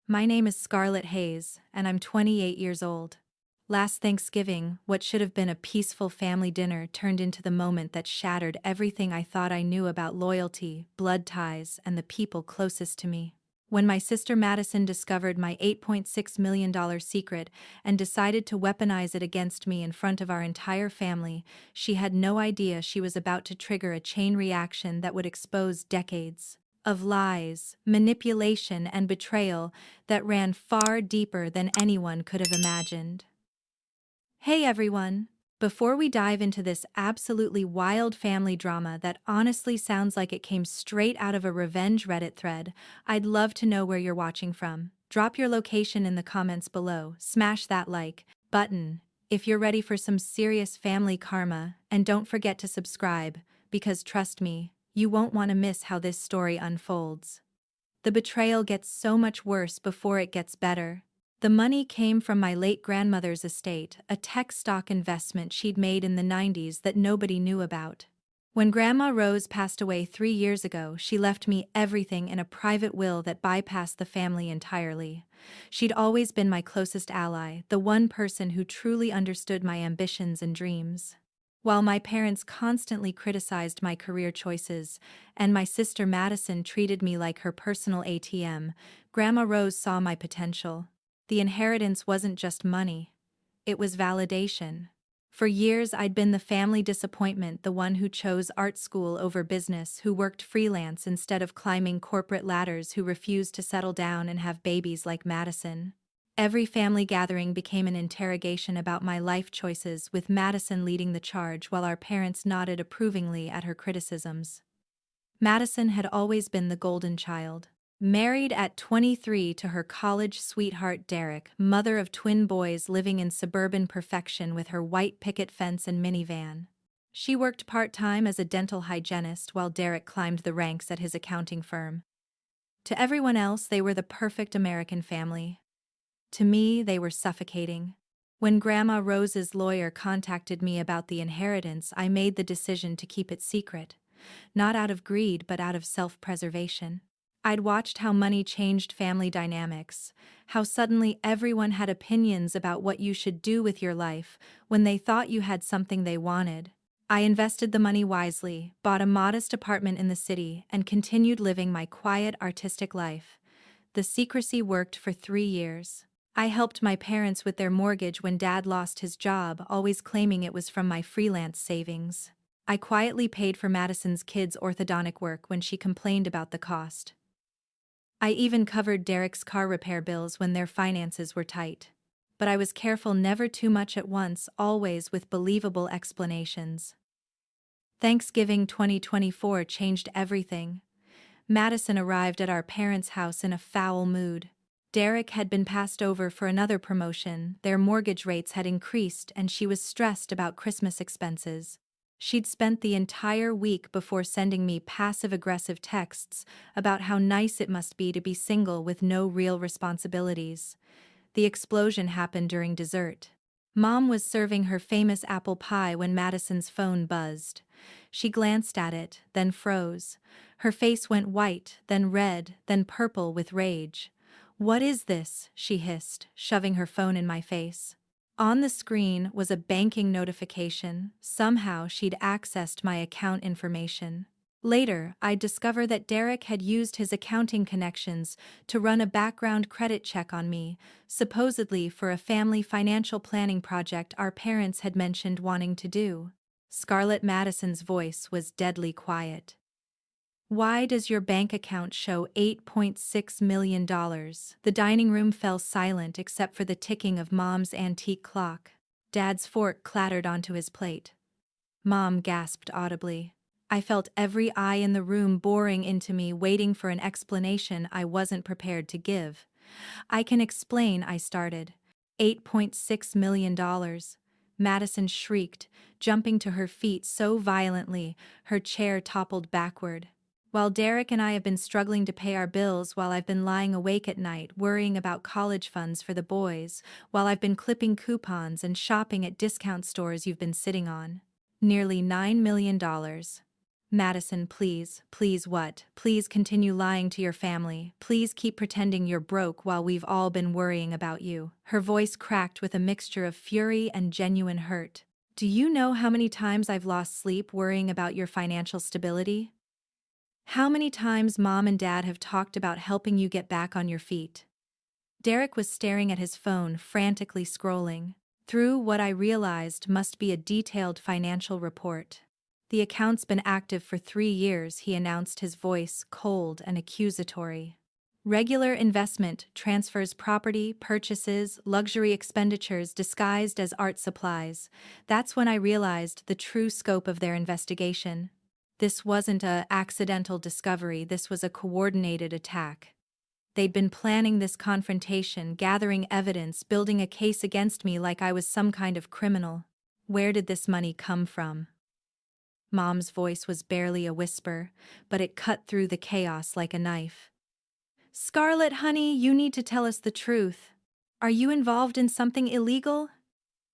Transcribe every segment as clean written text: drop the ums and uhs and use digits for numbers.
My name is Scarlett Hayes, and I'm 28 years old. Last Thanksgiving, what should have been a peaceful family dinner turned into the moment that shattered everything I thought I knew about loyalty, blood ties, and the people closest to me. When my sister Madison discovered my $8.6 million secret and decided to weaponize it against me in front of our entire family, she had no idea she was about to trigger a chain reaction that would expose decades of lies, manipulation, and betrayal that ran far deeper than anyone could have imagined. Hey everyone! Before we dive into this absolutely wild family drama that honestly sounds like it came straight out of a revenge Reddit thread, I'd love to know where you're watching from. Drop your location in the comments below, smash that like button if you're ready for some serious family karma, and don't forget to subscribe, because trust me, you won't want to miss how this story unfolds. The betrayal gets so much worse before it gets better. The money came from my late grandmother's estate, a tech stock investment she'd made in the 90s that nobody knew about. When Grandma Rose passed away 3 years ago, she left me everything in a private will that bypassed the family entirely. She'd always been my closest ally, the one person who truly understood my ambitions and dreams. While my parents constantly criticized my career choices, and my sister Madison treated me like her personal ATM, Grandma Rose saw my potential. The inheritance wasn't just money. It was validation. For years I'd been the family disappointment, the one who chose art school over business, who worked freelance instead of climbing corporate ladders, who refused to settle down and have babies like Madison. Every family gathering became an interrogation about my life choices, with Madison leading the charge while our parents nodded approvingly at her criticisms. Madison had always been the golden child. Married at 23 to her college sweetheart Derek, mother of twin boys living in suburban perfection with her white picket fence and minivan. She worked part-time as a dental hygienist while Derek climbed the ranks at his accounting firm. To everyone else, they were the perfect American family. To me, they were suffocating. When Grandma Rose's lawyer contacted me about the inheritance, I made the decision to keep it secret. Not out of greed, but out of self-preservation. I'd watched how money changed family dynamics, how suddenly everyone had opinions about what you should do with your life when they thought you had something they wanted. I invested the money wisely, bought a modest apartment in the city, and continued living my quiet, artistic life. The secrecy worked for 3 years. I helped my parents with their mortgage when Dad lost his job, always claiming it was from my freelance savings. I quietly paid for Madison's kids' orthodontic work when she complained about the cost. I even covered Derek's car repair bills when their finances were tight. But I was careful, never too much at once, always with believable explanations. Thanksgiving 2024 changed everything. Madison arrived at our parents' house in a foul mood. Derek had been passed over for another promotion, their mortgage rates had increased, and she was stressed about Christmas expenses. She'd spent the entire week before sending me passive-aggressive texts about how nice it must be to be single with no real responsibilities. The explosion happened during dessert. Mom was serving her famous apple pie when Madison's phone buzzed. She glanced at it, then froze. Her face went white, then red, then purple with rage. "What is this?" she hissed, shoving her phone in my face. On the screen was a banking notification. Somehow she'd accessed my account information. Later, I'd discover that Derek had used his accounting connections to run a background credit check on me, supposedly for a family financial planning project our parents had mentioned wanting to do. Scarlett Madison's voice was deadly quiet. "Why does your bank account show $8.6 million? The dining room fell silent except for the ticking of Mom's antique clock. Dad's fork clattered onto his plate. Mom gasped audibly. I felt every eye in the room boring into me, waiting for an explanation I wasn't prepared to give. "I can explain," I started. $8.6 million. Madison shrieked, jumping to her feet so violently her chair toppled backward. "While Derek and I have been struggling to pay our bills, while I've been lying awake at night worrying about college funds for the boys, while I've been clipping coupons and shopping at discount stores you've been sitting on. Nearly $9 million. Madison, please, please what? Please continue lying to your family. Please keep pretending you're broke while we've all been worrying about you. Her voice cracked with a mixture of fury and genuine hurt. Do you know how many times I've lost sleep worrying about your financial stability? How many times Mom and Dad have talked about helping you get back on your feet? Derek was staring at his phone, frantically scrolling through what I realized must be a detailed financial report. The account's been active for 3 years, he announced, his voice cold and accusatory. Regular investment, transfers, property purchases, luxury expenditures disguised as art supplies. That's when I realized the true scope of their investigation. This wasn't a accidental discovery, this was a coordinated attack. They'd been planning this confrontation, gathering evidence, building a case against me like I was some kind of criminal. Where did this money come from? Mom's voice was barely a whisper, but it cut through the chaos like a knife. Scarlett, honey, you need to tell us the truth. Are you involved in something illegal?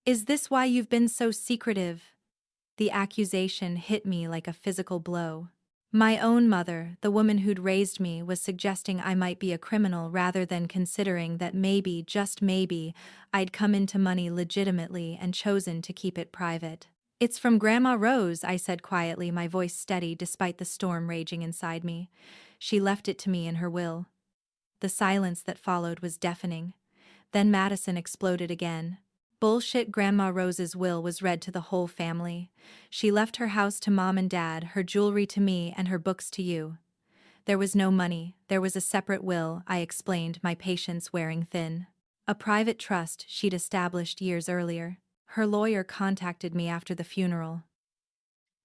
Is this why you've been so secretive? The accusation hit me like a physical blow. My own mother, the woman who'd raised me, was suggesting I might be a criminal rather than considering that maybe, just maybe, I'd come into money legitimately and chosen to keep it private. It's from Grandma Rose, I said quietly, my voice steady despite the storm raging inside me. She left it to me in her will. The silence that followed was deafening. Then Madison exploded again. Bullshit. Grandma Rose's will was read to the whole family. She left her house to Mom and Dad, her jewelry to me, and her books to you. There was no money, there was a separate will, I explained, my patience wearing thin. A private trust she'd established years earlier. Her lawyer contacted me after the funeral.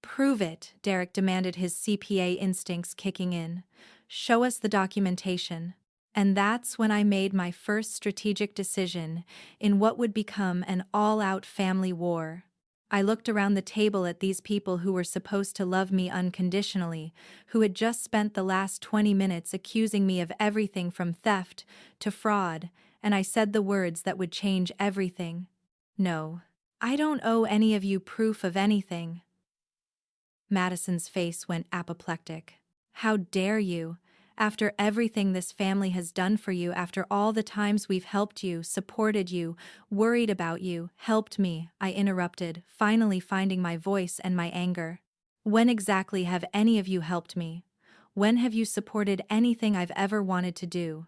Prove it, Derek demanded, his CPA instincts kicking in. Show us the documentation. And that's when I made my first strategic decision in what would become an all-out family war. I looked around the table at these people who were supposed to love me unconditionally, who had just spent the last 20 minutes accusing me of everything from theft to fraud, and I said the words that would change everything. No, I don't owe any of you proof of anything. Madison's face went apoplectic. How dare you? After everything this family has done for you, after all the times we've helped you, supported you, worried about you, helped me, I interrupted, finally finding my voice and my anger. When exactly have any of you helped me? When have you supported anything I've ever wanted to do?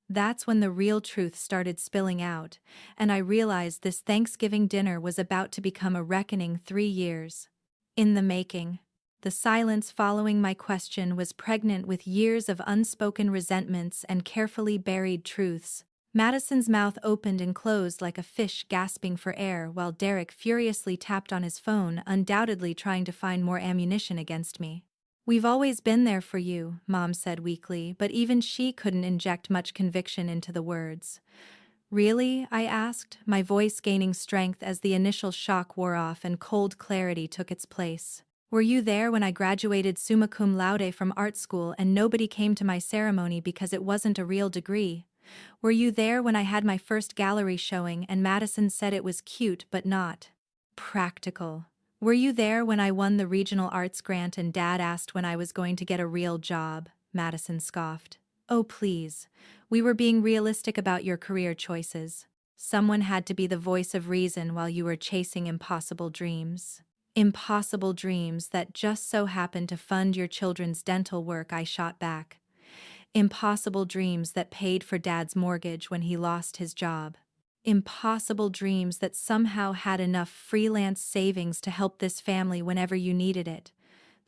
That's when the real truth started spilling out, and I realized this Thanksgiving dinner was about to become a reckoning 3 years in the making. The silence following my question was pregnant with years of unspoken resentments and carefully buried truths. Madison's mouth opened and closed like a fish gasping for air while Derek furiously tapped on his phone, undoubtedly trying to find more ammunition against me. We've always been there for you, Mom said weakly, but even she couldn't inject much conviction into the words. Really? I asked, my voice gaining strength as the initial shock wore off and cold clarity took its place. Were you there when I graduated summa cum laude from art school and nobody came to my ceremony because it wasn't a real degree? Were you there when I had my first gallery showing and Madison said it was cute but not practical? Were you there when I won the regional arts grant and Dad asked when I was going to get a real job? Madison scoffed. Oh please, we were being realistic about your career choices. Someone had to be the voice of reason while you were chasing impossible dreams. Impossible dreams that just so happened to fund your children's dental work, I shot back. Impossible dreams that paid for Dad's mortgage when he lost his job. Impossible dreams that somehow had enough freelance savings to help this family whenever you needed it.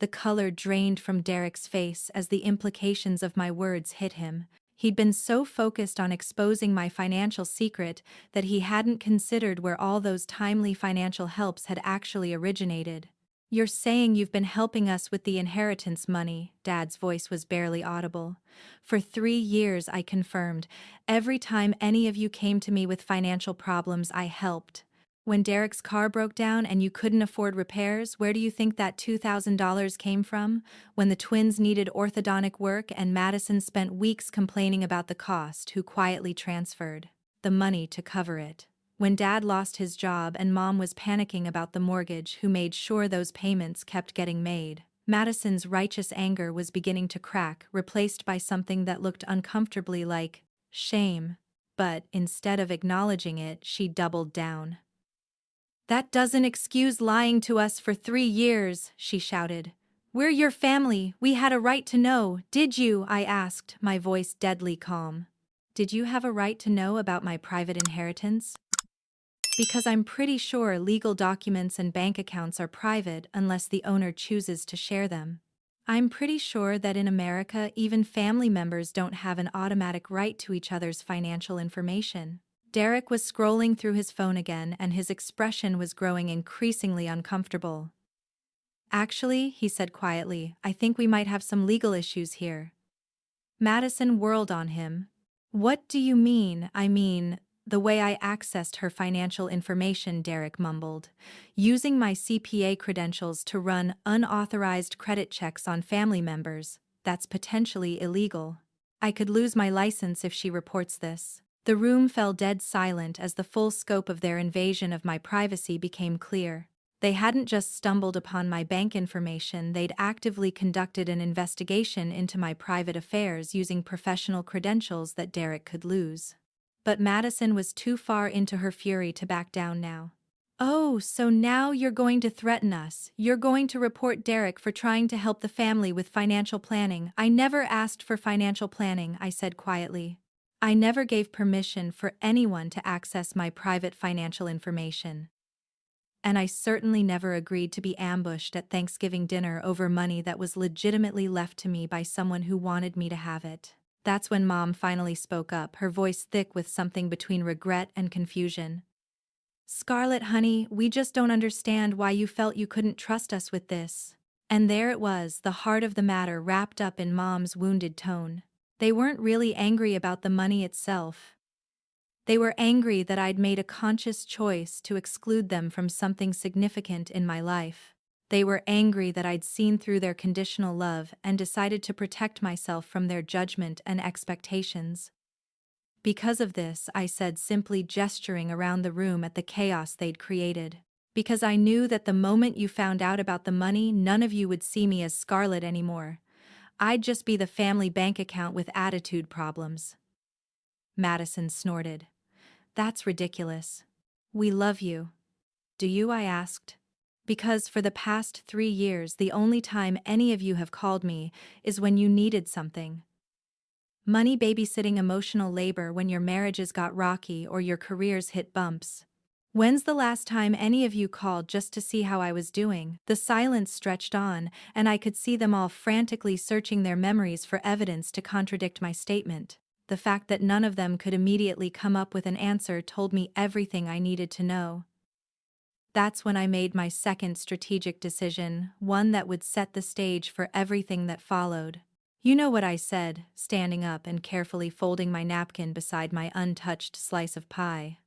The color drained from Derek's face as the implications of my words hit him. He'd been so focused on exposing my financial secret that he hadn't considered where all those timely financial helps had actually originated. You're saying you've been helping us with the inheritance money, Dad's voice was barely audible. For 3 years, I confirmed. Every time any of you came to me with financial problems, I helped. When Derek's car broke down and you couldn't afford repairs, where do you think that $2,000 came from? When the twins needed orthodontic work and Madison spent weeks complaining about the cost, who quietly transferred the money to cover it? When Dad lost his job and Mom was panicking about the mortgage, who made sure those payments kept getting made? Madison's righteous anger was beginning to crack, replaced by something that looked uncomfortably like shame. But instead of acknowledging it, she doubled down. "That doesn't excuse lying to us for 3 years," she shouted. "We're your family, we had a right to know, did you?" I asked, my voice deadly calm. "Did you have a right to know about my private inheritance? Because I'm pretty sure legal documents and bank accounts are private unless the owner chooses to share them. I'm pretty sure that in America even family members don't have an automatic right to each other's financial information." Derek was scrolling through his phone again and his expression was growing increasingly uncomfortable. "Actually," he said quietly, "I think we might have some legal issues here." Madison whirled on him. "What do you mean?" "I mean, the way I accessed her financial information," Derek mumbled. "Using my CPA credentials to run unauthorized credit checks on family members. That's potentially illegal. I could lose my license if she reports this." The room fell dead silent as the full scope of their invasion of my privacy became clear. They hadn't just stumbled upon my bank information, they'd actively conducted an investigation into my private affairs using professional credentials that Derek could lose. But Madison was too far into her fury to back down now. "Oh, so now you're going to threaten us. You're going to report Derek for trying to help the family with financial planning." "I never asked for financial planning," I said quietly. "I never gave permission for anyone to access my private financial information. And I certainly never agreed to be ambushed at Thanksgiving dinner over money that was legitimately left to me by someone who wanted me to have it." That's when Mom finally spoke up, her voice thick with something between regret and confusion. "Scarlett, honey, we just don't understand why you felt you couldn't trust us with this." And there it was, the heart of the matter wrapped up in Mom's wounded tone. They weren't really angry about the money itself. They were angry that I'd made a conscious choice to exclude them from something significant in my life. They were angry that I'd seen through their conditional love and decided to protect myself from their judgment and expectations. "Because of this," I said, simply gesturing around the room at the chaos they'd created. "Because I knew that the moment you found out about the money, none of you would see me as Scarlett anymore. I'd just be the family bank account with attitude problems." Madison snorted. "That's ridiculous. We love you." "Do you?" I asked. "Because for the past 3 years the only time any of you have called me is when you needed something. Money, babysitting, emotional labor when your marriages got rocky or your careers hit bumps. When's the last time any of you called just to see how I was doing?" The silence stretched on, and I could see them all frantically searching their memories for evidence to contradict my statement. The fact that none of them could immediately come up with an answer told me everything I needed to know. That's when I made my second strategic decision, one that would set the stage for everything that followed. "You know what," I said, standing up and carefully folding my napkin beside my untouched slice of pie.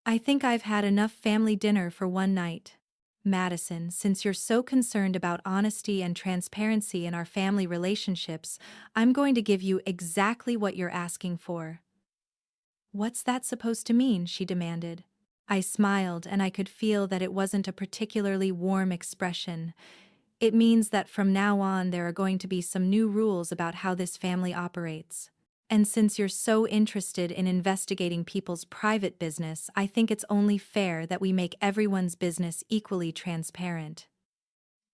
"I think I've had enough family dinner for one night. Madison, since you're so concerned about honesty and transparency in our family relationships, I'm going to give you exactly what you're asking for." "What's that supposed to mean?" she demanded. I smiled, and I could feel that it wasn't a particularly warm expression. "It means that from now on there are going to be some new rules about how this family operates. And since you're so interested in investigating people's private business, I think it's only fair that we make everyone's business equally transparent."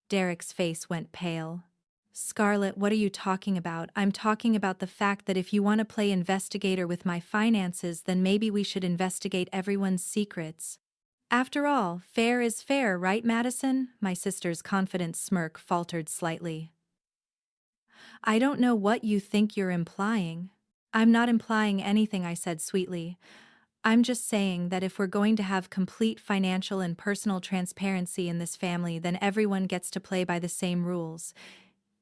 Derek's face went pale. "Scarlett, what are you talking about?" "I'm talking about the fact that if you want to play investigator with my finances, then maybe we should investigate everyone's secrets. After all, fair is fair, right, Madison?" My sister's confident smirk faltered slightly. "I don't know what you think you're implying." "I'm not implying anything," I said sweetly. "I'm just saying that if we're going to have complete financial and personal transparency in this family, then everyone gets to play by the same rules,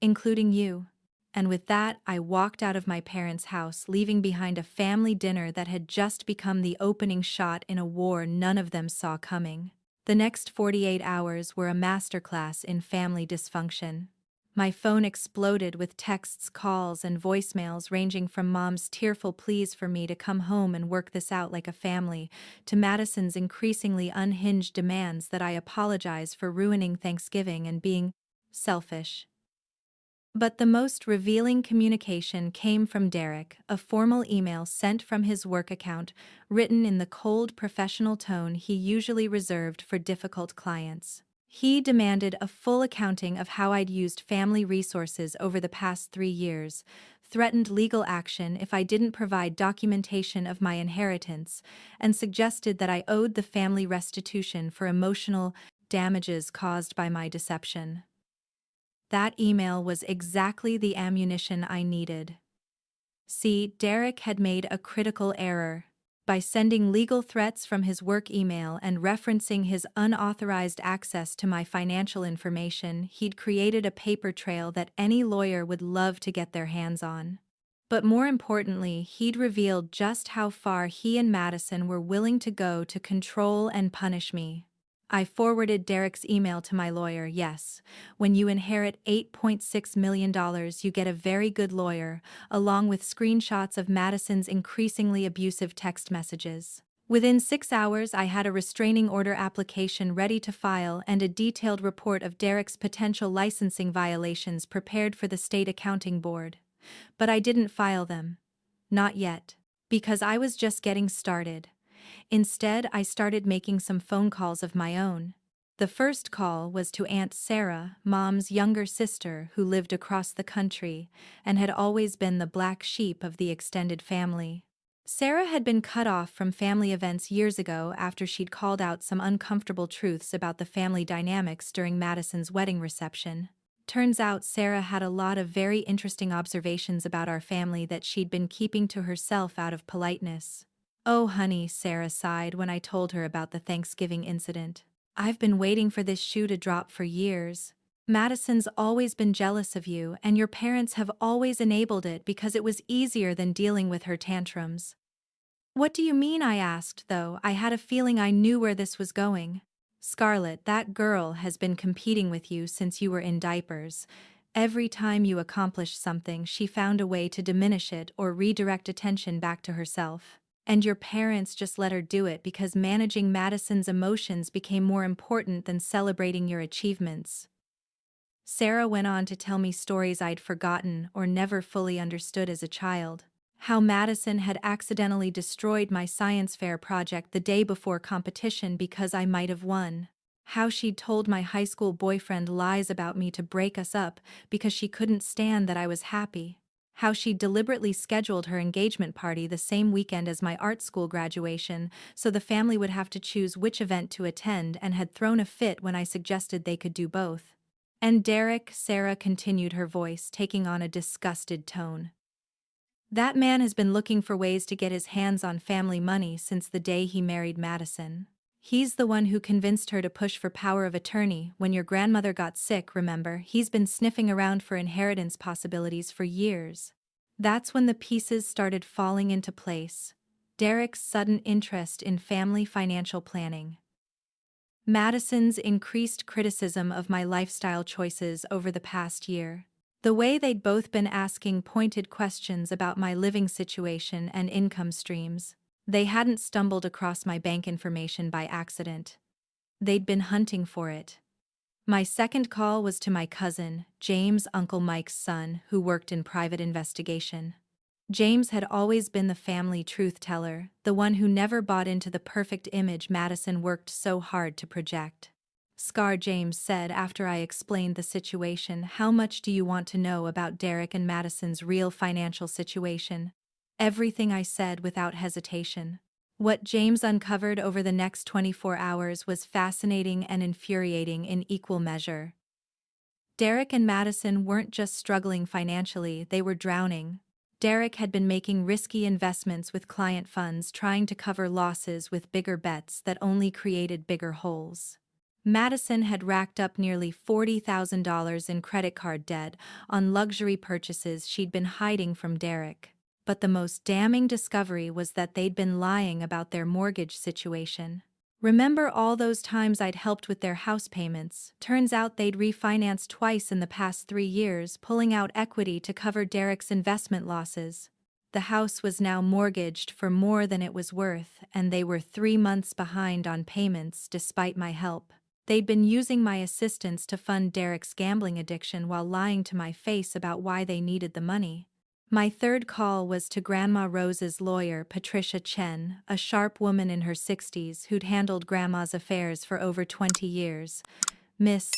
including you." And with that, I walked out of my parents' house, leaving behind a family dinner that had just become the opening shot in a war none of them saw coming. The next 48 hours were a masterclass in family dysfunction. My phone exploded with texts, calls, and voicemails ranging from Mom's tearful pleas for me to come home and work this out like a family, to Madison's increasingly unhinged demands that I apologize for ruining Thanksgiving and being Selfish. But the most revealing communication came from Derek, a formal email sent from his work account, written in the cold professional tone he usually reserved for difficult clients. He demanded a full accounting of how I'd used family resources over the past 3 years, threatened legal action if I didn't provide documentation of my inheritance, and suggested that I owed the family restitution for emotional damages caused by my deception. That email was exactly the ammunition I needed. See, Derek had made a critical error. By sending legal threats from his work email and referencing his unauthorized access to my financial information, he'd created a paper trail that any lawyer would love to get their hands on. But more importantly, he'd revealed just how far he and Madison were willing to go to control and punish me. I forwarded Derek's email to my lawyer. Yes, when you inherit $8.6 million, you get a very good lawyer, along with screenshots of Madison's increasingly abusive text messages. Within 6 hours, I had a restraining order application ready to file and a detailed report of Derek's potential licensing violations prepared for the state accounting board. But I didn't file them. Not yet. Because I was just getting started. Instead, I started making some phone calls of my own. The first call was to Aunt Sarah, Mom's younger sister who lived across the country and had always been the black sheep of the extended family. Sarah had been cut off from family events years ago after she'd called out some uncomfortable truths about the family dynamics during Madison's wedding reception. Turns out Sarah had a lot of very interesting observations about our family that she'd been keeping to herself out of politeness. "Oh, honey," Sarah sighed when I told her about the Thanksgiving incident. "I've been waiting for this shoe to drop for years. Madison's always been jealous of you, and your parents have always enabled it because it was easier than dealing with her tantrums." "What do you mean?" I asked, though I had a feeling I knew where this was going. "Scarlett, that girl has been competing with you since you were in diapers. Every time you accomplished something, she found a way to diminish it or redirect attention back to herself. And your parents just let her do it because managing Madison's emotions became more important than celebrating your achievements." Sarah went on to tell me stories I'd forgotten or never fully understood as a child. How Madison had accidentally destroyed my science fair project the day before competition because I might have won. How she'd told my high school boyfriend lies about me to break us up because she couldn't stand that I was happy. How she deliberately scheduled her engagement party the same weekend as my art school graduation so the family would have to choose which event to attend and had thrown a fit when I suggested they could do both. "And Derek," Sarah continued, her voice taking on a disgusted tone. "That man has been looking for ways to get his hands on family money since the day he married Madison. He's the one who convinced her to push for power of attorney when your grandmother got sick, remember? He's been sniffing around for inheritance possibilities for years." That's when the pieces started falling into place. Derek's sudden interest in family financial planning. Madison's increased criticism of my lifestyle choices over the past year. The way they'd both been asking pointed questions about my living situation and income streams. They hadn't stumbled across my bank information by accident. They'd been hunting for it. My second call was to my cousin, James, Uncle Mike's son, who worked in private investigation. James had always been the family truth teller, the one who never bought into the perfect image Madison worked so hard to project. "Scar," James said after I explained the situation, "how much do you want to know about Derek and Madison's real financial situation?" Everything, I said without hesitation. What James uncovered over the next 24 hours was fascinating and infuriating in equal measure. Derek and Madison weren't just struggling financially, they were drowning. Derek had been making risky investments with client funds, trying to cover losses with bigger bets that only created bigger holes. Madison had racked up nearly $40,000 in credit card debt on luxury purchases she'd been hiding from Derek. But the most damning discovery was that they'd been lying about their mortgage situation. Remember all those times I'd helped with their house payments? Turns out they'd refinanced twice in the past 3 years, pulling out equity to cover Derek's investment losses. The house was now mortgaged for more than it was worth, and they were 3 months behind on payments despite my help. They'd been using my assistance to fund Derek's gambling addiction while lying to my face about why they needed the money. My third call was to Grandma Rose's lawyer, Patricia Chen, a sharp woman in her 60s who'd handled Grandma's affairs for over 20 years. "Miss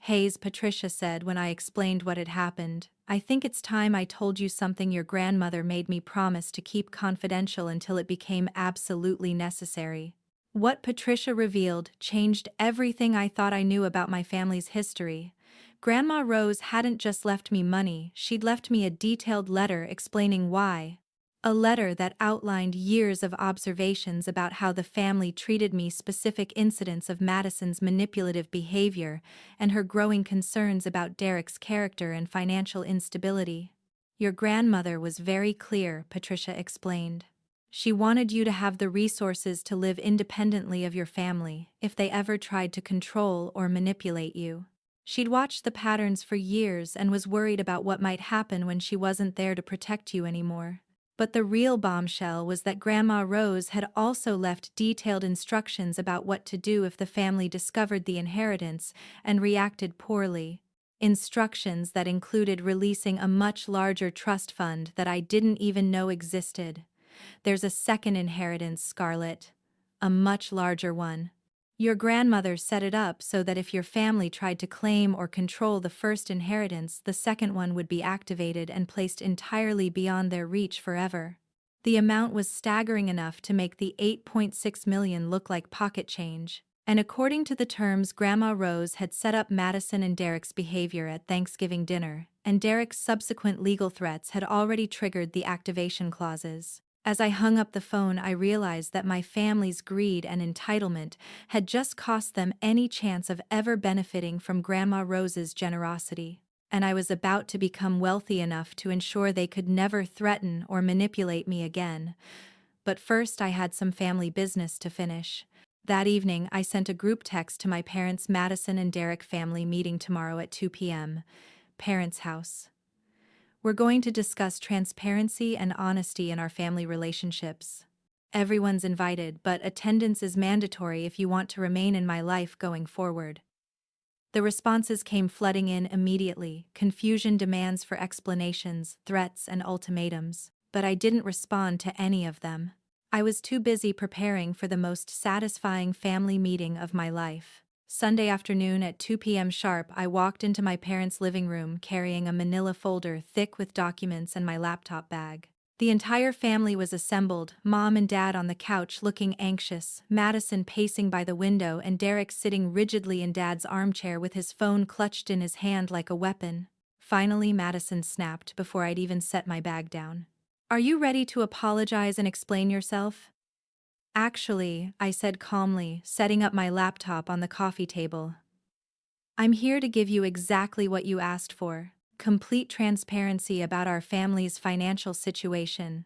Hayes," Patricia said when I explained what had happened, "I think it's time I told you something your grandmother made me promise to keep confidential until it became absolutely necessary." What Patricia revealed changed everything I thought I knew about my family's history. Grandma Rose hadn't just left me money, she'd left me a detailed letter explaining why. A letter that outlined years of observations about how the family treated me, specific incidents of Madison's manipulative behavior, and her growing concerns about Derek's character and financial instability. "Your grandmother was very clear," Patricia explained. "She wanted you to have the resources to live independently of your family if they ever tried to control or manipulate you. She'd watched the patterns for years and was worried about what might happen when she wasn't there to protect you anymore." But the real bombshell was that Grandma Rose had also left detailed instructions about what to do if the family discovered the inheritance and reacted poorly. Instructions that included releasing a much larger trust fund that I didn't even know existed. "There's a second inheritance, Scarlett. A much larger one. Your grandmother set it up so that if your family tried to claim or control the first inheritance, the second one would be activated and placed entirely beyond their reach forever." The amount was staggering enough to make the $8.6 million look like pocket change. And according to the terms, Grandma Rose had set up Madison and Derek's behavior at Thanksgiving dinner, and Derek's subsequent legal threats had already triggered the activation clauses. As I hung up the phone, I realized that my family's greed and entitlement had just cost them any chance of ever benefiting from Grandma Rose's generosity, and I was about to become wealthy enough to ensure they could never threaten or manipulate me again. But first, I had some family business to finish. That evening, I sent a group text to my parents' Madison and Derek family meeting tomorrow at 2 p.m. Parents' house. "We're going to discuss transparency and honesty in our family relationships. Everyone's invited, but attendance is mandatory if you want to remain in my life going forward." The responses came flooding in immediately: confusion, demands for explanations, threats, and ultimatums. But I didn't respond to any of them. I was too busy preparing for the most satisfying family meeting of my life. Sunday afternoon at 2 p.m. sharp, I walked into my parents' living room carrying a manila folder thick with documents and my laptop bag. The entire family was assembled, Mom and Dad on the couch looking anxious, Madison pacing by the window, and Derek sitting rigidly in Dad's armchair with his phone clutched in his hand like a weapon. Finally, Madison snapped before I'd even set my bag down. "Are you ready to apologize and explain yourself?" "Actually," I said calmly, setting up my laptop on the coffee table, "I'm here to give you exactly what you asked for: complete transparency about our family's financial situation."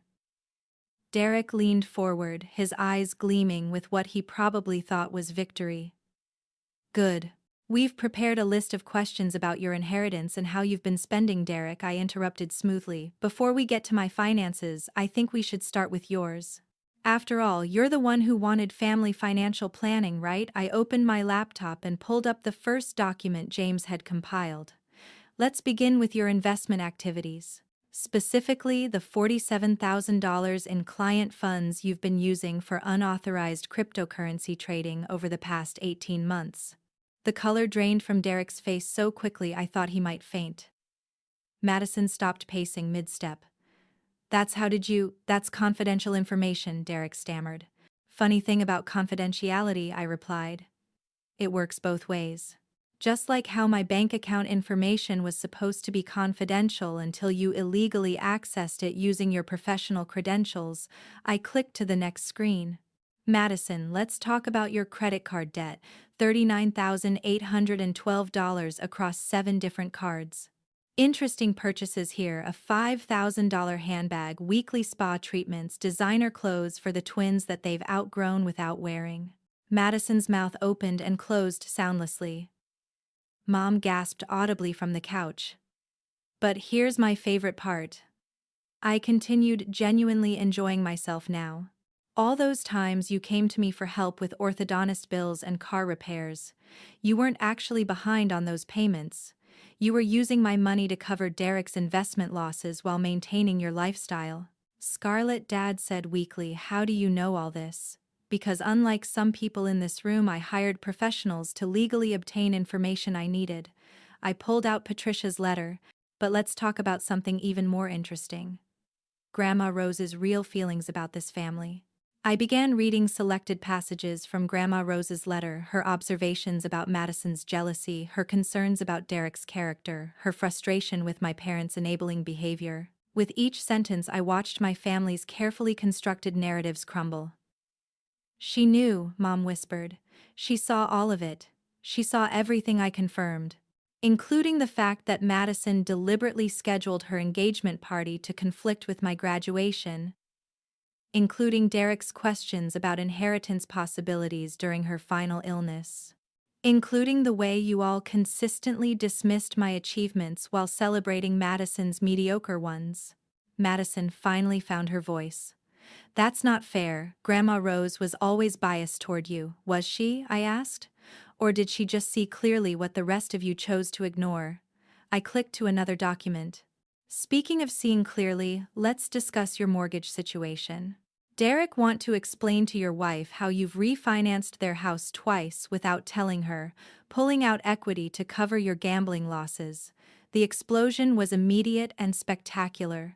Derek leaned forward, his eyes gleaming with what he probably thought was victory. "Good. We've prepared a list of questions about your inheritance and how you've been spending." "Derek," I interrupted smoothly, "before we get to my finances, I think we should start with yours. After all, you're the one who wanted family financial planning, right?" I opened my laptop and pulled up the first document James had compiled. "Let's begin with your investment activities. Specifically, the $47,000 in client funds you've been using for unauthorized cryptocurrency trading over the past 18 months. The color drained from Derek's face so quickly I thought he might faint. Madison stopped pacing mid-step. That's confidential information," Derek stammered. "Funny thing about confidentiality," I replied. "It works both ways. Just like how my bank account information was supposed to be confidential until you illegally accessed it using your professional credentials." I clicked to the next screen. "Madison, let's talk about your credit card debt: $39,812 across 7 different cards. Interesting purchases here: a $5,000 handbag, weekly spa treatments, designer clothes for the twins that they've outgrown without wearing." Madison's mouth opened and closed soundlessly. Mom gasped audibly from the couch. "But here's my favorite part," I continued, genuinely enjoying myself now. All those times you came to me for help with orthodontist bills and car repairs. You weren't actually behind on those payments. You were using my money to cover Derek's investment losses while maintaining your lifestyle. Scarlett, Dad said weakly, how do you know all this? Because unlike some people in this room, I hired professionals to legally obtain information I needed. I pulled out Patricia's letter, but let's talk about something even more interesting. Grandma Rose's real feelings about this family. I began reading selected passages from Grandma Rose's letter, her observations about Madison's jealousy, her concerns about Derek's character, her frustration with my parents' enabling behavior. With each sentence, I watched my family's carefully constructed narratives crumble. She knew, Mom whispered. She saw all of it. She saw everything I confirmed, including the fact that Madison deliberately scheduled her engagement party to conflict with my graduation, including Derek's questions about inheritance possibilities during her final illness, including the way you all consistently dismissed my achievements while celebrating Madison's mediocre ones. Madison finally found her voice. That's not fair. Grandma Rose was always biased toward you, was she? I asked. Or did she just see clearly what the rest of you chose to ignore? I clicked to another document. Speaking of seeing clearly, let's discuss your mortgage situation. Derek want to explain to your wife how you've refinanced their house twice without telling her, pulling out equity to cover your gambling losses. The explosion was immediate and spectacular.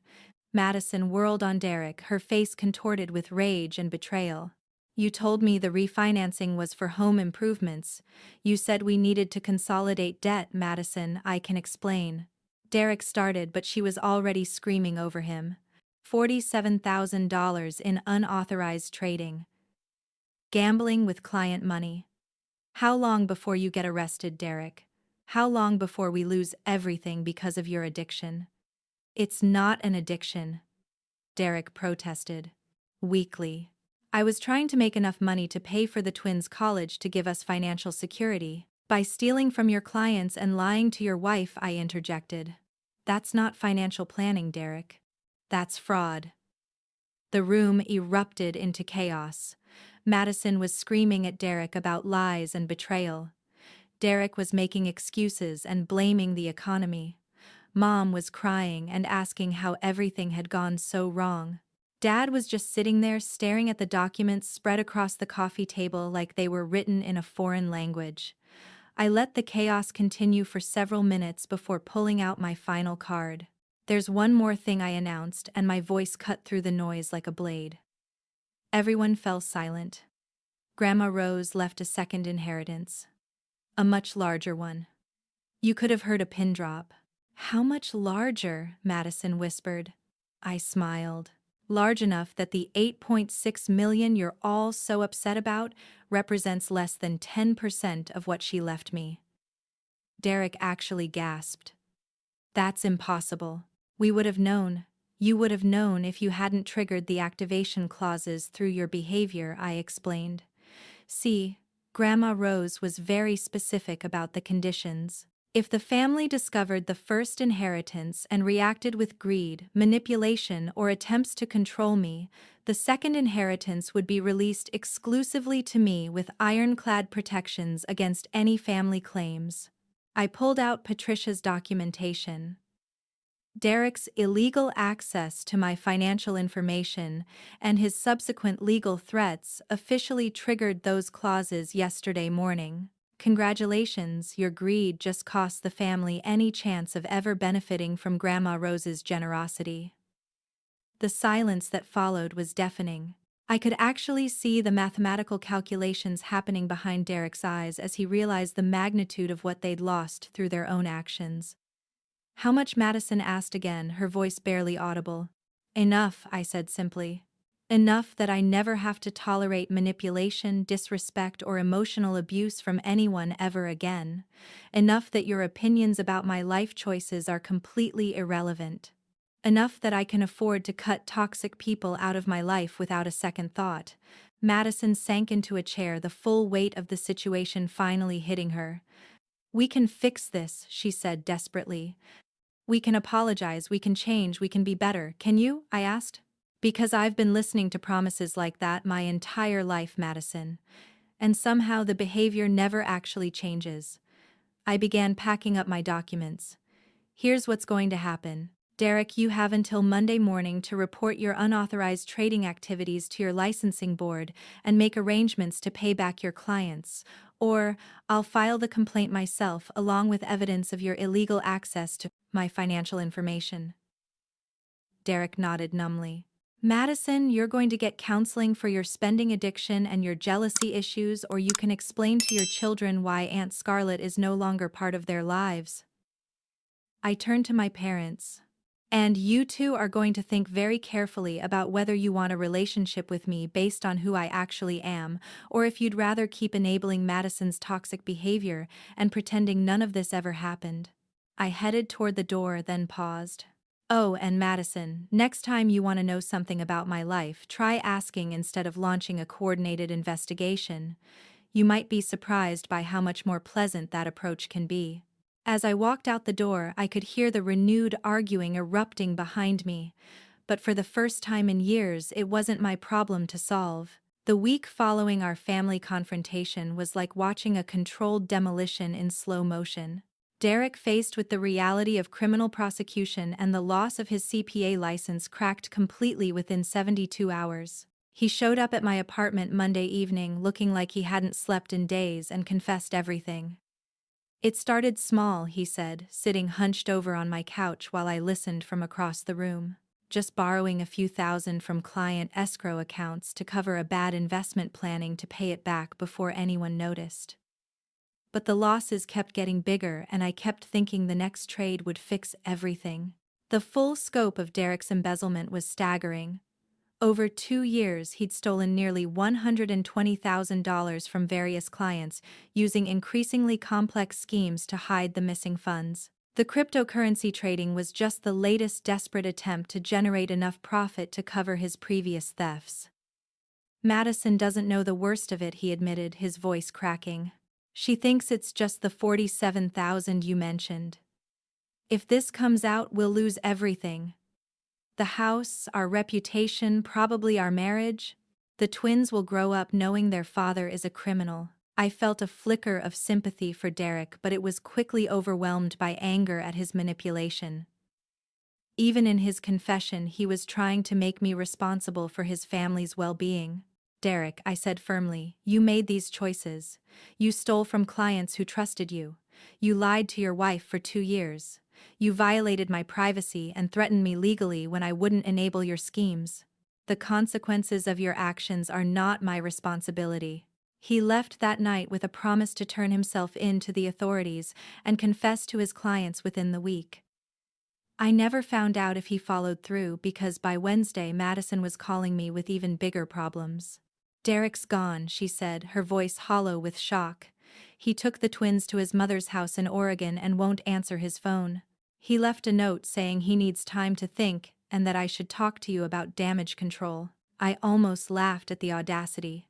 Madison whirled on Derek, her face contorted with rage and betrayal. You told me the refinancing was for home improvements. You said we needed to consolidate debt, Madison, I can explain. Derek started, but she was already screaming over him. $47,000 in unauthorized trading. Gambling with client money. How long before you get arrested, Derek? How long before we lose everything because of your addiction? It's not an addiction, Derek protested, weakly. I was trying to make enough money to pay for the twins' college to give us financial security. By stealing from your clients and lying to your wife, I interjected. That's not financial planning, Derek. That's fraud. The room erupted into chaos. Madison was screaming at Derek about lies and betrayal. Derek was making excuses and blaming the economy. Mom was crying and asking how everything had gone so wrong. Dad was just sitting there staring at the documents spread across the coffee table like they were written in a foreign language. I let the chaos continue for several minutes before pulling out my final card. There's one more thing, I announced, and my voice cut through the noise like a blade. Everyone fell silent. Grandma Rose left a second inheritance. A much larger one. You could have heard a pin drop. How much larger? Madison whispered. I smiled. Large enough that the $8.6 million you're all so upset about represents less than 10% of what she left me. Derek actually gasped. That's impossible. We would have known. You would have known if you hadn't triggered the activation clauses through your behavior, I explained. See, Grandma Rose was very specific about the conditions. If the family discovered the first inheritance and reacted with greed, manipulation, or attempts to control me, the second inheritance would be released exclusively to me with ironclad protections against any family claims. I pulled out Patricia's documentation. Derek's illegal access to my financial information and his subsequent legal threats officially triggered those clauses yesterday morning. Congratulations, your greed just cost the family any chance of ever benefiting from Grandma Rose's generosity. The silence that followed was deafening. I could actually see the mathematical calculations happening behind Derek's eyes as he realized the magnitude of what they'd lost through their own actions. How much? Madison asked again, her voice barely audible. Enough, I said simply. Enough that I never have to tolerate manipulation, disrespect, or emotional abuse from anyone ever again. Enough that your opinions about my life choices are completely irrelevant. Enough that I can afford to cut toxic people out of my life without a second thought. Madison sank into a chair, the full weight of the situation finally hitting her. We can fix this, she said desperately. We can apologize, we can change, we can be better. Can you? I asked. Because I've been listening to promises like that my entire life, Madison. And somehow the behavior never actually changes. I began packing up my documents. Here's what's going to happen. Derek, you have until Monday morning to report your unauthorized trading activities to your licensing board and make arrangements to pay back your clients, or I'll file the complaint myself along with evidence of your illegal access to my financial information. Derek nodded numbly. Madison, you're going to get counseling for your spending addiction and your jealousy issues, or you can explain to your children why Aunt Scarlett is no longer part of their lives. I turned to my parents. And you two are going to think very carefully about whether you want a relationship with me based on who I actually am, or if you'd rather keep enabling Madison's toxic behavior and pretending none of this ever happened. I headed toward the door, then paused. Oh, and Madison, next time you want to know something about my life, try asking instead of launching a coordinated investigation. You might be surprised by how much more pleasant that approach can be. As I walked out the door, I could hear the renewed arguing erupting behind me. But for the first time in years, it wasn't my problem to solve. The week following our family confrontation was like watching a controlled demolition in slow motion. Derek, faced with the reality of criminal prosecution and the loss of his CPA license, cracked completely within 72 hours. He showed up at my apartment Monday evening looking like he hadn't slept in days and confessed everything. It started small, he said, sitting hunched over on my couch while I listened from across the room. Just borrowing a few thousand from client escrow accounts to cover a bad investment, planning to pay it back before anyone noticed. But the losses kept getting bigger, and I kept thinking the next trade would fix everything. The full scope of Derek's embezzlement was staggering. Over 2 years, he'd stolen nearly $120,000 from various clients, using increasingly complex schemes to hide the missing funds. The cryptocurrency trading was just the latest desperate attempt to generate enough profit to cover his previous thefts. Madison doesn't know the worst of it, he admitted, his voice cracking. She thinks it's just the $47,000 you mentioned. If this comes out, we'll lose everything. The house, our reputation, probably our marriage. The twins will grow up knowing their father is a criminal. I felt a flicker of sympathy for Derek, but it was quickly overwhelmed by anger at his manipulation. Even in his confession, he was trying to make me responsible for his family's well-being. Derek, I said firmly, you made these choices. You stole from clients who trusted you. You lied to your wife for 2 years. You violated my privacy and threatened me legally when I wouldn't enable your schemes. The consequences of your actions are not my responsibility. He left that night with a promise to turn himself in to the authorities and confess to his clients within the week. I never found out if he followed through because by Wednesday Madison was calling me with even bigger problems. Derek's gone, she said, her voice hollow with shock. He took the twins to his mother's house in Oregon and won't answer his phone. He left a note saying he needs time to think and that I should talk to you about damage control. I almost laughed at the audacity.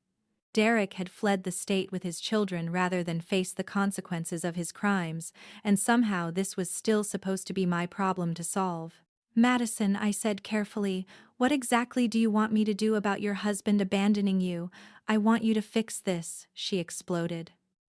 Derek had fled the state with his children rather than face the consequences of his crimes, and somehow this was still supposed to be my problem to solve. Madison, I said carefully, what exactly do you want me to do about your husband abandoning you? I want you to fix this, she exploded.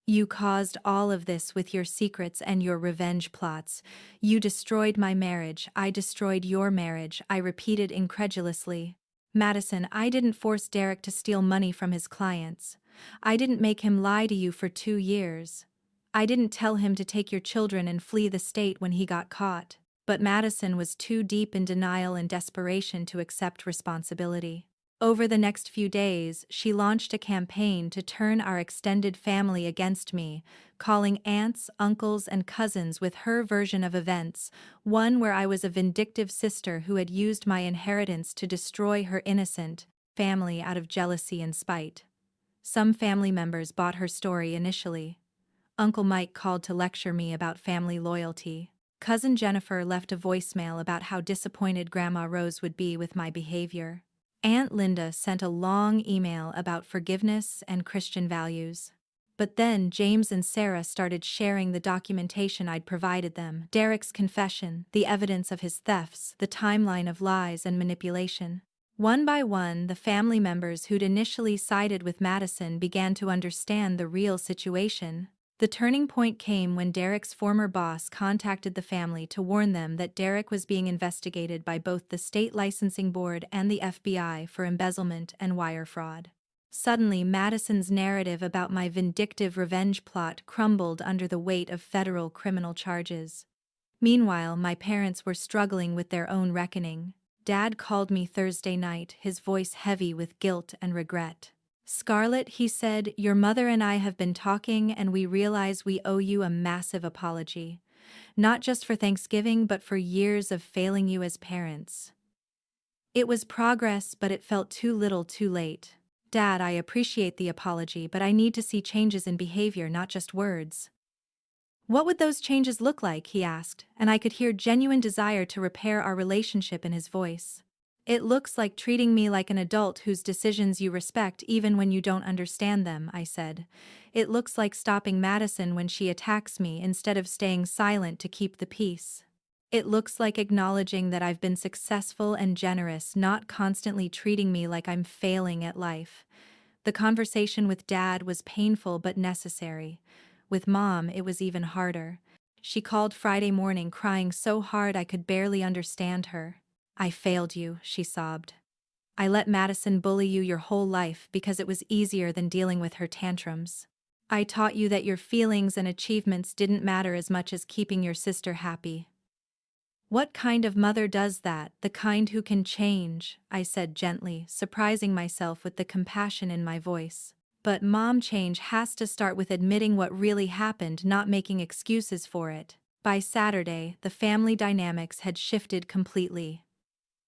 You caused all of this with your secrets and your revenge plots. You destroyed my marriage, I destroyed your marriage, I repeated incredulously. Madison, I didn't force Derek to steal money from his clients. I didn't make him lie to you for 2 years. I didn't tell him to take your children and flee the state when he got caught. But Madison was too deep in denial and desperation to accept responsibility. Over the next few days, she launched a campaign to turn our extended family against me, calling aunts, uncles, and cousins with her version of events, one where I was a vindictive sister who had used my inheritance to destroy her innocent family out of jealousy and spite. Some family members bought her story initially. Uncle Mike called to lecture me about family loyalty. Cousin Jennifer left a voicemail about how disappointed Grandma Rose would be with my behavior. Aunt Linda sent a long email about forgiveness and Christian values. But then James and Sarah started sharing the documentation I'd provided them, Derek's confession, the evidence of his thefts, the timeline of lies and manipulation. One by one, the family members who'd initially sided with Madison began to understand the real situation. The turning point came when Derek's former boss contacted the family to warn them that Derek was being investigated by both the state licensing board and the FBI for embezzlement and wire fraud. Suddenly, Madison's narrative about my vindictive revenge plot crumbled under the weight of federal criminal charges. Meanwhile, my parents were struggling with their own reckoning. Dad called me Thursday night, his voice heavy with guilt and regret. "Scarlett," he said, "your mother and I have been talking and we realize we owe you a massive apology. Not just for Thanksgiving, but for years of failing you as parents. It was progress, but it felt too little too late. Dad, I appreciate the apology, but I need to see changes in behavior, not just words." "What would those changes look like?" he asked, and I could hear genuine desire to repair our relationship in his voice. "It looks like treating me like an adult whose decisions you respect even when you don't understand them," I said. "It looks like stopping Madison when she attacks me instead of staying silent to keep the peace. It looks like acknowledging that I've been successful and generous, not constantly treating me like I'm failing at life." The conversation with Dad was painful but necessary. With Mom, it was even harder. She called Friday morning crying so hard I could barely understand her. "I failed you," she sobbed. "I let Madison bully you your whole life because it was easier than dealing with her tantrums. I taught you that your feelings and achievements didn't matter as much as keeping your sister happy." "What kind of mother does that? The kind who can change," I said gently, surprising myself with the compassion in my voice. "But mom, change has to start with admitting what really happened, not making excuses for it." By Saturday, the family dynamics had shifted completely.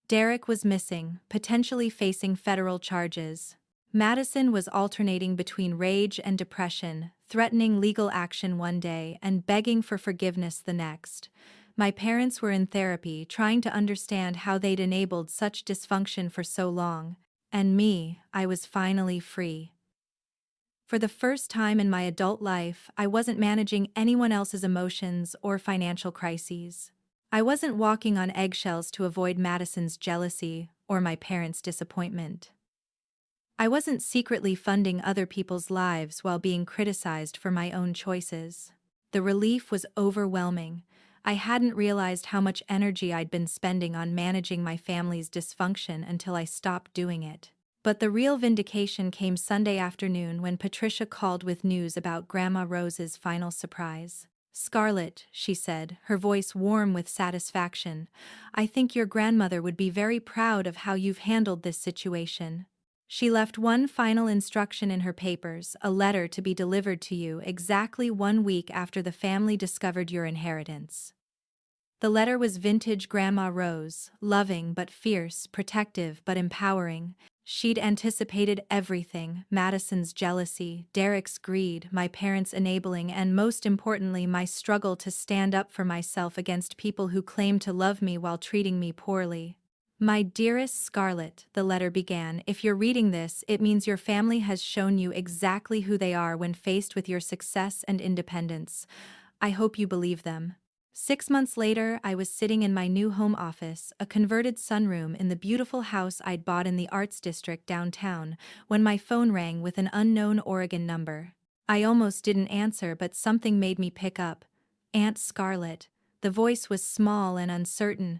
Derek was missing, potentially facing federal charges. Madison was alternating between rage and depression, threatening legal action one day and begging for forgiveness the next. My parents were in therapy, trying to understand how they'd enabled such dysfunction for so long. And me, I was finally free. For the first time in my adult life, I wasn't managing anyone else's emotions or financial crises. I wasn't walking on eggshells to avoid Madison's jealousy or my parents' disappointment. I wasn't secretly funding other people's lives while being criticized for my own choices. The relief was overwhelming. I hadn't realized how much energy I'd been spending on managing my family's dysfunction until I stopped doing it. But the real vindication came Sunday afternoon when Patricia called with news about Grandma Rose's final surprise. "Scarlett," she said, her voice warm with satisfaction, "I think your grandmother would be very proud of how you've handled this situation." She left one final instruction in her papers, a letter to be delivered to you exactly 1 week after the family discovered your inheritance. The letter was vintage Grandma Rose, loving but fierce, protective but empowering. She'd anticipated everything: Madison's jealousy, Derek's greed, my parents' enabling, and most importantly, my struggle to stand up for myself against people who claimed to love me while treating me poorly. "My dearest Scarlett," the letter began, "if you're reading this, it means your family has shown you exactly who they are when faced with your success and independence. I hope you believe them." 6 months later, I was sitting in my new home office, a converted sunroom in the beautiful house I'd bought in the Arts District downtown, when my phone rang with an unknown Oregon number. I almost didn't answer, but something made me pick up. "Aunt Scarlett." The voice was small and uncertain.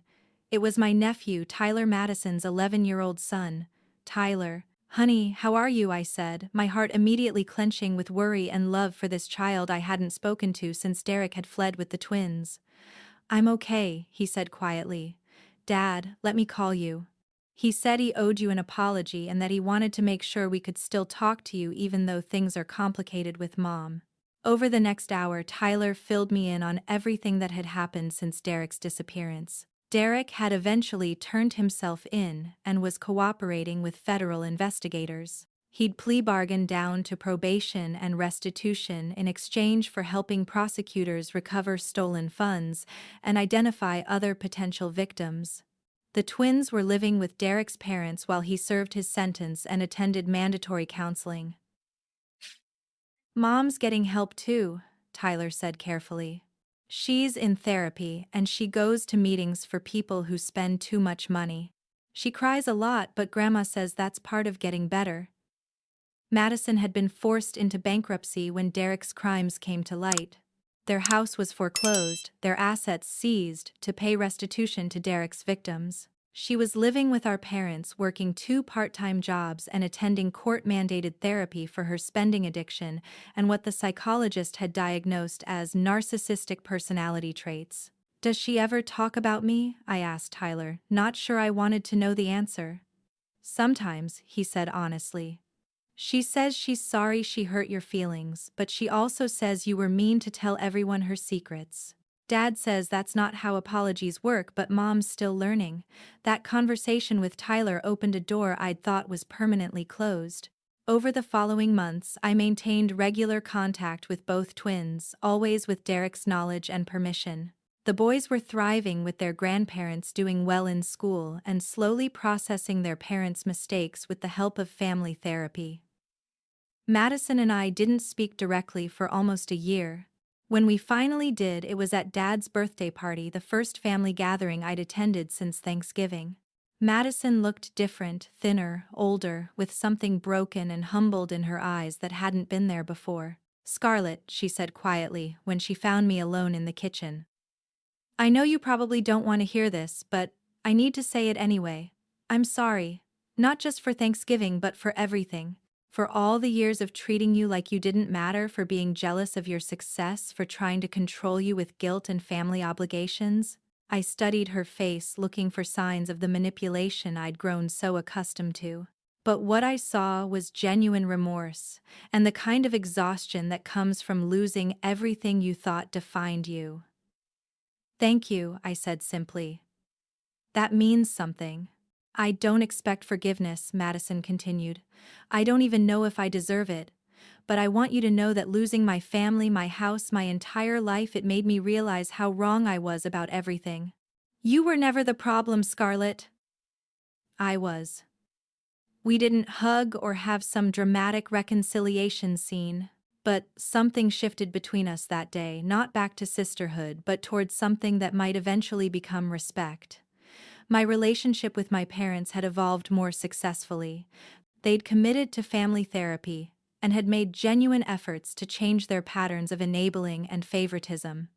It was my nephew, Tyler Madison's 11-year-old son. "Tyler." "Honey, how are you?" I said, my heart immediately clenching with worry and love for this child I hadn't spoken to since Derek had fled with the twins. "I'm okay," he said quietly. "Dad, let me call you. He said he owed you an apology and that he wanted to make sure we could still talk to you even though things are complicated with Mom." Over the next hour, Tyler filled me in on everything that had happened since Derek's disappearance. Derek had eventually turned himself in and was cooperating with federal investigators. He'd plea bargained down to probation and restitution in exchange for helping prosecutors recover stolen funds and identify other potential victims. The twins were living with Derek's parents while he served his sentence and attended mandatory counseling. "Mom's getting help too," Tyler said carefully. "She's in therapy and she goes to meetings for people who spend too much money." She cries a lot, but Grandma says that's part of getting better. Madison had been forced into bankruptcy when Derek's crimes came to light. Their house was foreclosed, their assets seized to pay restitution to Derek's victims. She was living with our parents, working 2 part-time jobs and attending court-mandated therapy for her spending addiction and what the psychologist had diagnosed as narcissistic personality traits. "Does she ever talk about me?" I asked Tyler, not sure I wanted to know the answer. "Sometimes," he said honestly. "She says she's sorry she hurt your feelings, but she also says you were mean to tell everyone her secrets. Dad says that's not how apologies work, but Mom's still learning." That conversation with Tyler opened a door I'd thought was permanently closed. Over the following months, I maintained regular contact with both twins, always with Derek's knowledge and permission. The boys were thriving with their grandparents, doing well in school, and slowly processing their parents' mistakes with the help of family therapy. Madison and I didn't speak directly for almost a year. When we finally did, it was at Dad's birthday party, the first family gathering I'd attended since Thanksgiving. Madison looked different, thinner, older, with something broken and humbled in her eyes that hadn't been there before. "Scarlett," she said quietly when she found me alone in the kitchen. "I know you probably don't want to hear this, but I need to say it anyway. I'm sorry. Not just for Thanksgiving, but for everything. For all the years of treating you like you didn't matter, for being jealous of your success, for trying to control you with guilt and family obligations." I studied her face, looking for signs of the manipulation I'd grown so accustomed to. But what I saw was genuine remorse, and the kind of exhaustion that comes from losing everything you thought defined you. "Thank you," I said simply. "That means something." "I don't expect forgiveness," Madison continued. "I don't even know if I deserve it. But I want you to know that losing my family, my house, my entire life, it made me realize how wrong I was about everything." "You were never the problem, Scarlett." "I was." We didn't hug or have some dramatic reconciliation scene. But something shifted between us that day, not back to sisterhood, but towards something that might eventually become respect. My relationship with my parents had evolved more successfully. They'd committed to family therapy and had made genuine efforts to change their patterns of enabling and favoritism.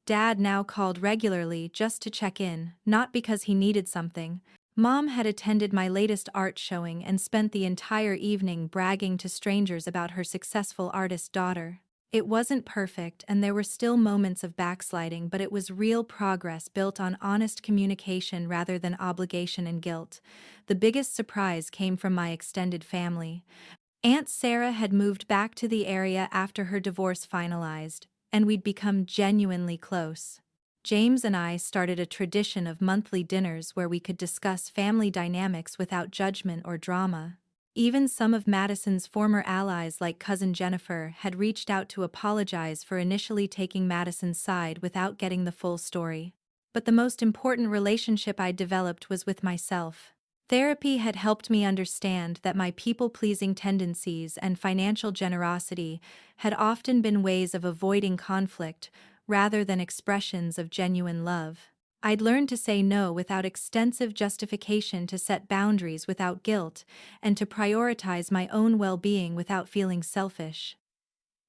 Dad now called regularly just to check in, not because he needed something. Mom had attended my latest art showing and spent the entire evening bragging to strangers about her successful artist daughter. It wasn't perfect, and there were still moments of backsliding, but it was real progress built on honest communication rather than obligation and guilt. The biggest surprise came from my extended family. Aunt Sarah had moved back to the area after her divorce finalized, and we'd become genuinely close. James and I started a tradition of monthly dinners where we could discuss family dynamics without judgment or drama. Even some of Madison's former allies, like Cousin Jennifer, had reached out to apologize for initially taking Madison's side without getting the full story. But the most important relationship I developed was with myself. Therapy had helped me understand that my people-pleasing tendencies and financial generosity had often been ways of avoiding conflict rather than expressions of genuine love. I'd learned to say no without extensive justification, to set boundaries without guilt, and to prioritize my own well-being without feeling selfish.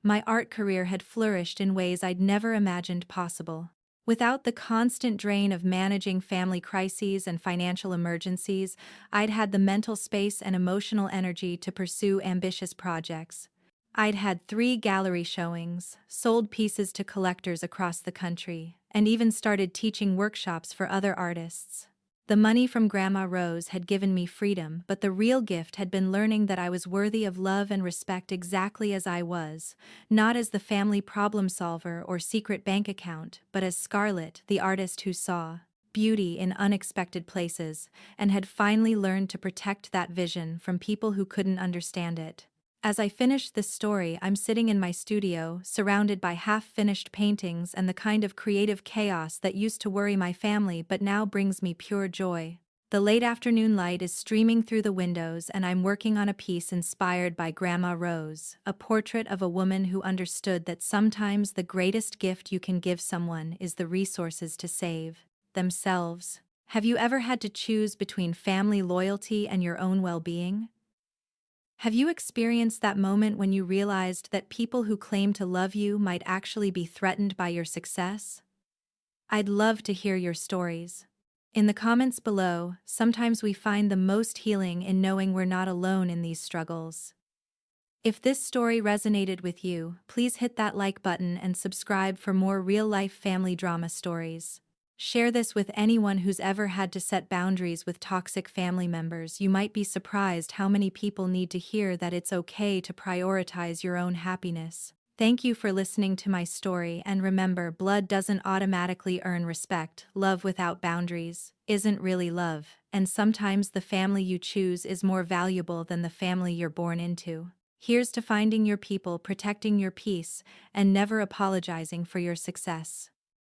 My art career had flourished in ways I'd never imagined possible. Without the constant drain of managing family crises and financial emergencies, I'd had the mental space and emotional energy to pursue ambitious projects. I'd had 3 gallery showings, sold pieces to collectors across the country, and even started teaching workshops for other artists. The money from Grandma Rose had given me freedom, but the real gift had been learning that I was worthy of love and respect exactly as I was, not as the family problem solver or secret bank account, but as Scarlett, the artist who saw beauty in unexpected places, and had finally learned to protect that vision from people who couldn't understand it. As I finish this story, I'm sitting in my studio, surrounded by half-finished paintings and the kind of creative chaos that used to worry my family but now brings me pure joy. The late afternoon light is streaming through the windows, and I'm working on a piece inspired by Grandma Rose, a portrait of a woman who understood that sometimes the greatest gift you can give someone is the resources to save themselves. Have you ever had to choose between family loyalty and your own well-being? Have you experienced that moment when you realized that people who claim to love you might actually be threatened by your success? I'd love to hear your stories. In the comments below, sometimes we find the most healing in knowing we're not alone in these struggles. If this story resonated with you, please hit that like button and subscribe for more real-life family drama stories. Share this with anyone who's ever had to set boundaries with toxic family members. You might be surprised how many people need to hear that it's okay to prioritize your own happiness. Thank you for listening to my story, and remember, blood doesn't automatically earn respect. Love without boundaries isn't really love, and sometimes the family you choose is more valuable than the family you're born into. Here's to finding your people, protecting your peace, and never apologizing for your success.